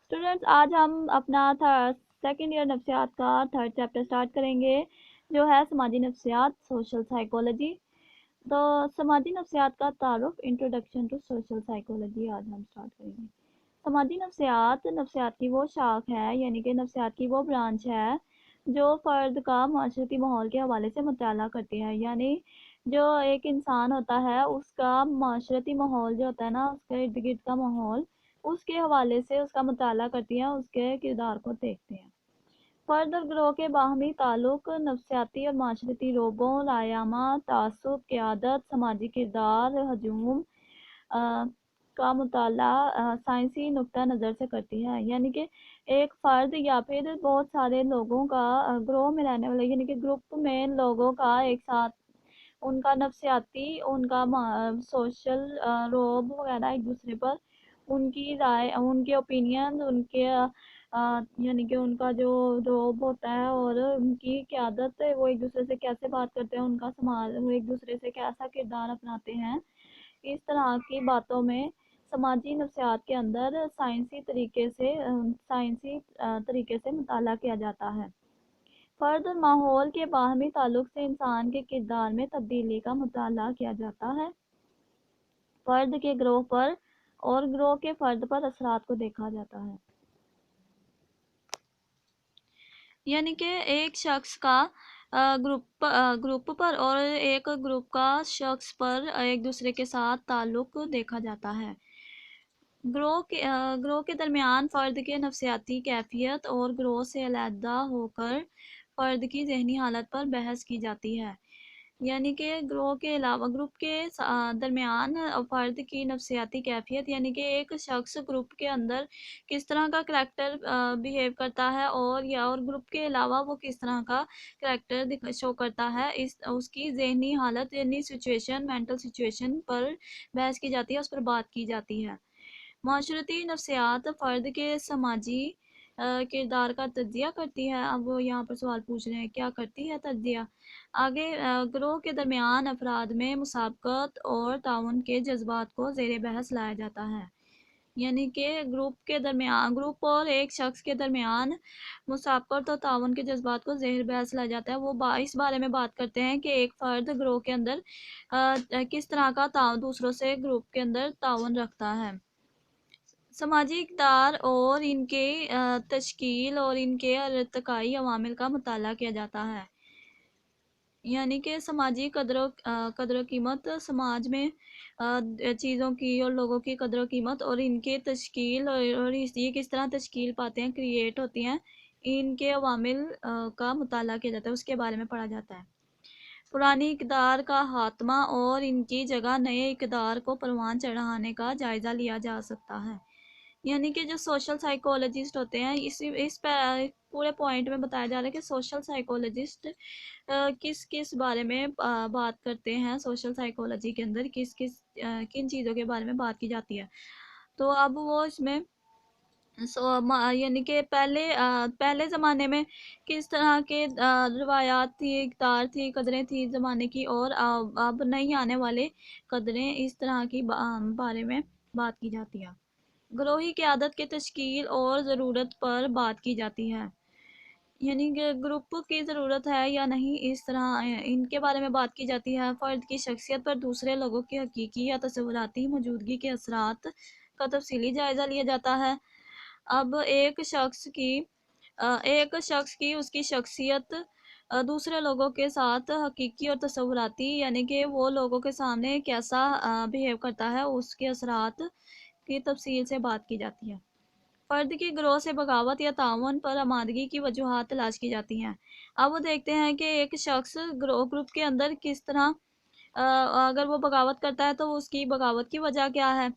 Students, آج ہم اپنا سیکنڈ ایئر نفسیات کا تھرڈ چیپٹر اسٹارٹ کریں گے، جو ہے سماجی نفسیات، سوشل سائیکولوجی۔ تو سماجی نفسیات کا تعارف، انٹروڈکشن ٹو سوشل سائیکولوجی آج ہم اسٹارٹ کریں گے۔ سماجی نفسیات نفسیات کی وہ شاخ ہے، یعنی کہ نفسیات کی وہ برانچ ہے جو فرد کا معاشرتی ماحول کے حوالے سے مطالعہ کرتی ہے، یعنی جو ایک انسان ہوتا ہے اس کا معاشرتی ماحول جو ہوتا ہے نا، اس کے ارد گرد کا ماحول، اس کے حوالے سے اس کا مطالعہ کرتی ہیں، اس کے کردار کو دیکھتے ہیں۔ فرد اور گروہ کے باہمی تعلق، نفسیاتی اور معاشرتی روبوں، رائیامہ، تعصب، قیادت، سماجی کردار، ہجوم کا مطالعہ سائنسی نقطہ نظر سے کرتی ہے، یعنی کہ ایک فرد یا پھر بہت سارے لوگوں کا گروہ میں رہنے والے، یعنی کہ گروپ میں لوگوں کا ایک ساتھ ان کا نفسیاتی، ان کا سوشل روب وغیرہ ایک دوسرے پر، ان کی رائے، ان کے اوپینین، ان کے یعنی کہ ان کا جو روب ہوتا ہے اور ان کی قیادت، وہ ایک دوسرے سے کیسے بات کرتے ہیں، ان کا سماج، وہ ایک دوسرے سے کیسا کردار اپناتے ہیں، اس طرح کی باتوں میں سماجی نفسیات کے اندر سائنسی طریقے سے مطالعہ کیا جاتا ہے۔ فرد اور ماحول کے باہمی تعلق سے انسان کے کردار میں تبدیلی کا مطالعہ کیا جاتا ہے۔ فرد کے گروہ پر اور گروہ کے فرد پر اثرات کو دیکھا جاتا ہے، یعنی کہ ایک شخص کا گروپ پر اور ایک گروپ کا شخص پر ایک دوسرے کے ساتھ تعلق دیکھا جاتا ہے۔ گروہ کے درمیان فرد کے نفسیاتی کیفیت اور گروہ سے علیحدہ ہو کر فرد کی ذہنی حالت پر بحث کی جاتی ہے، یعنی کہ گروہ کے علاوہ گروپ کے درمیان فرد کی نفسیاتی کیفیت، یعنی کہ ایک شخص گروپ کے اندر کس طرح کا کریکٹر بیہیو کرتا ہے اور گروپ کے علاوہ وہ کس طرح کا کریکٹر شو کرتا ہے، اس کی ذہنی حالت یعنی سچویشن، مینٹل سچویشن پر بحث کی جاتی ہے، اس پر بات کی جاتی ہے۔ معاشرتی نفسیات فرد کے سماجی کردار کا تجزیہ کرتی ہے۔ اب وہ یہاں پر سوال پوچھ رہے ہیں کیا کرتی ہے تجزیہ؟ آگے گروہ کے درمیان افراد میں مسابقت اور تعاون کے جذبات کو زیر بحث لایا جاتا ہے، یعنی کہ گروپ اور ایک شخص کے درمیان مسابقت اور تعاون کے جذبات کو زیر بحث لایا جاتا ہے۔ وہ اس بارے میں بات کرتے ہیں کہ ایک فرد گروہ کے اندر کس طرح کا دوسروں سے گروپ کے اندر تعاون رکھتا ہے۔ سماجی اقدار اور ان کے تشکیل اور ان کے ارتقائی عوامل کا مطالعہ کیا جاتا ہے، یعنی کہ سماجی قدر و قیمت، سماج میں چیزوں کی اور لوگوں کی قدر و قیمت اور ان کے تشکیل اور یہ کس طرح تشکیل پاتے ہیں، کریٹ ہوتی ہیں، ان کے عوامل کا مطالعہ کیا جاتا ہے، اس کے بارے میں پڑھا جاتا ہے۔ پرانی اقدار کا خاتمہ اور ان کی جگہ نئے اقدار کو پروان چڑھانے کا جائزہ لیا جا سکتا ہے، یعنی کہ جو سوشل سائیکولوجسٹ ہوتے ہیں، اس پورے پوائنٹ میں بتایا جا رہا ہے کہ سوشل سائیکولوجسٹ کس بارے میں بات کرتے ہیں، سوشل سائیکولوجی کے اندر کن چیزوں کے بارے میں بات کی جاتی ہے۔ تو اب وہ اس میں یعنی کہ پہلے زمانے میں کس طرح کے روایات تھی، اقدار تھی، قدریں تھی زمانے کی، اور اب نہیں آنے والے قدریں، اس طرح کی بارے میں بات کی جاتی ہے۔ گروہی قیادت کے تشکیل اور ضرورت پر بات کی جاتی ہے، یعنی کہ گروپ کی ضرورت ہے یا نہیں، اس طرح ان کے بارے میں بات کی جاتی ہے۔ فرد کی شخصیت پر دوسرے لوگوں کی حقیقی یا تصوراتی موجودگی کے اثرات کا تفصیلی جائزہ لیا جاتا ہے۔ اب ایک شخص کی اس کی شخصیت دوسرے لوگوں کے ساتھ حقیقی اور تصوراتی، یعنی کہ وہ لوگوں کے سامنے کیسا بیہیو کرتا ہے، اس کے اثرات کی تفصیل سے بات کی جاتی ہے۔ فرد کی گروہ سے بغاوت یا تعاون پر آمادگی کی وجوہات تلاش کی جاتی ہیں۔ اب وہ دیکھتے ہیں کہ ایک شخص گروپ کے اندر کس طرح اگر وہ بغاوت کرتا ہے تو اس کی بغاوت کی وجہ کیا ہے،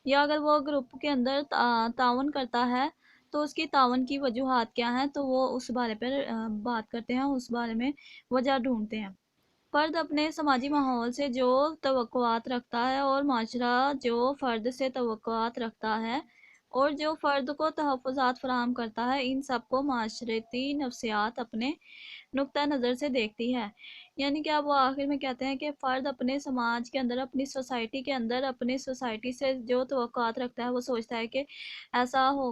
یا اگر وہ گروپ کے اندر تعاون کرتا ہے تو اس کی تعاون کی وجوہات کیا ہیں، تو وہ اس بارے پر بات کرتے ہیں، اس بارے میں وجہ ڈھونڈتے ہیں۔ فرد اپنے سماجی ماحول سے جو توقعات رکھتا ہے اور معاشرہ جو فرد سے توقعات رکھتا ہے اور جو فرد کو تحفظات فراہم کرتا ہے، ان سب کو معاشرتی نفسیات اپنے نقطہ نظر سے دیکھتی ہے، یعنی کہ اب وہ آخر میں کہتے ہیں کہ فرد اپنے سماج کے اندر، اپنی سوسائٹی کے اندر، اپنی سوسائٹی سے جو توقعات رکھتا ہے، وہ سوچتا ہے کہ ایسا ہو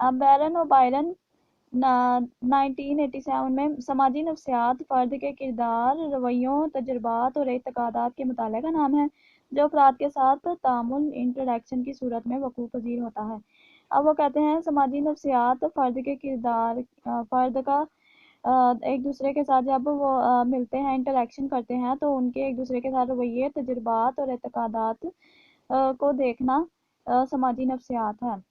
بیرن اور بائرن 1987 میں سماجی نفسیات فرد کے کردار، رویوں، تجربات اور اعتقادات کے مطالعے کا نام ہے جو افراد کے ساتھ تعامل انٹریکشن کی صورت میں وقوع پذیر ہوتا ہے۔ اب وہ کہتے ہیں سماجی نفسیات فرد کے کردار، فرد کا ایک دوسرے کے ساتھ جب وہ ملتے ہیں، انٹریکشن کرتے ہیں تو ان کے ایک دوسرے کے ساتھ رویے، تجربات اور اعتقادات کو دیکھنا سماجی نفسیات ہے۔